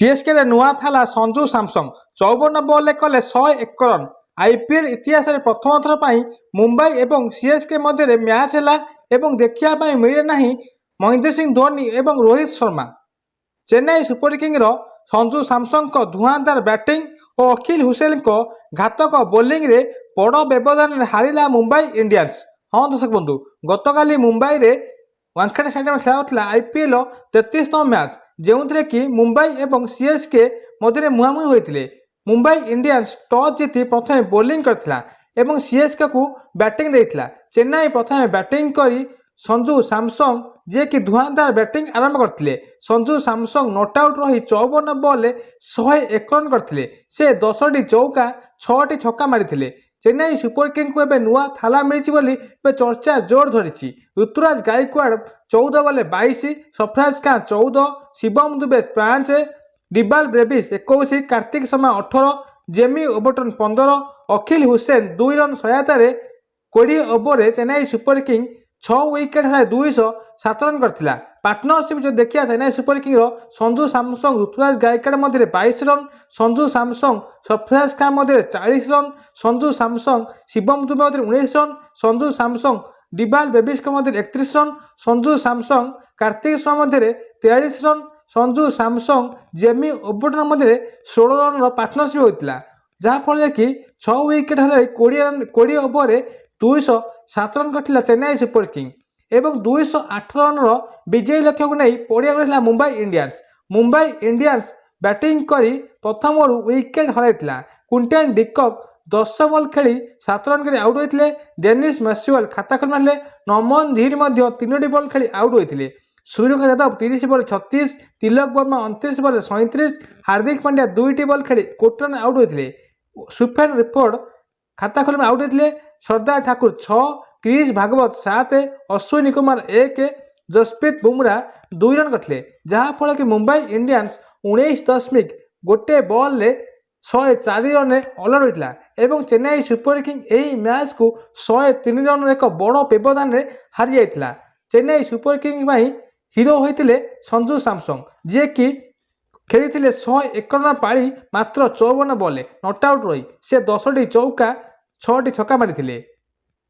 CSK रे नुआ थाला संजू सैमसंग 54 बॉल कले 101 रन। आईपीएल इतिहास में प्रथम थर पर मुंबई एवं सीएसके मध्य मैच है देखा मिले ना महेंद्र सिंह धोनी एवं Rohit Sharma. Chennai super kings Sanju Samsung धुआंधार बैटिंग और अखिल हुसैन घातक बोलिंग रे बड़ व्यवधान हारिला मुंबई इंडियंस। हाँ दर्शक बंधु, गतकाली मुंबई रे वानखेड़े स्टेडियम खेला आईपीएल 33तम मैच जो कि मुंबई एवं सीएसके मध्य मुहांमुही होते। मुंबई इंडियंस टॉस जीति प्रथम बोलिंग करथिला एवं सीएसके को बैटिंग देथिला। चेन्नई प्रथम बैटिंग करी संजू सैमसंग जे कि धुआंधार बैटिंग आरंभ करथिले। संजू सैमसंग नॉट आउट रही 54 बॉल 101 रन करथिले। से 10टी चौका 6टी छक्का मारिथिले। चेन्नई सुपर किंग्स को नुआ थाला मिली बोली चर्चा जोर धरी। ऋतुराज गायकवाड़ 14 बॉल 22, सरफराज खान 14, शिवम दुबे 5, डिबाल Brevis 21, Kartik Sharma 18, Jamie Overton 15, Akhil Hussain 2 run सहायता 20 over Chennai super king 6 wicket हराई 207 रन करथिला। पार्टनरशिप जो देखिए चेन्नई सुपर किंग्स संजू सैमसंग ऋतुराज गायकवाड़ मध्य 22 रन, संजू सैमसंग सरफराज खान मध्य 40 रन, संजू सैमसंग शिवम दुबे मध्य 19 रन, संजू सैमसंग डिबाल ब्रेविस मध्य 31 रन, संजू सैमसंग कार्तिक शर्मा मध्य 43 run, Sanju Samson Jamie Overton मध्य 16 रन पार्टनरशिप होता, जहाँफल कि 6 विकेट हराई 20 ओवर 207 रन करथिला चेन्नई सुपर किंग एवं 208 रन विजयी लक्ष्य को नहीं पड़िया गला Mumbai Indians. Mumbai Indians batting करी प्रथम विकेट हराइथिला। क्विंटन डिकॉक 10 बॉल खेली 7 रन कर आउट होते। डेनिस मैक्सवेल खाता खोल मारे। नमन धीर 3टी बॉल खेली आउट होते। Suryakant Yadav 30 ball 36, Tilak Varma 29 ball 37, Hardik Pandya 2टी ball खेली कोटी रन आउट होते। सुफेन रिपोर्ट खाता खोल आउट होते। सरदार ठाकुर 6, क्रिस भागवत 7, अश्विनी कुमार 1, जसप्रीत बुमराह 2 रन करते, जहाँफल कि Mumbai Indians 19.1 ball 104 run all out होता एवं चेन्नई सुपर किंग यही मैच को 103 रन एक बड़ व्यवधान हारी जाता। चेन्नई सुपर किंग हिरो होते संजू सैमसंग जे कि खेली 101 रन पाली मात्र 54 बॉल नॉट आउट रही से 10टी चौका 6टी छक्का मारी।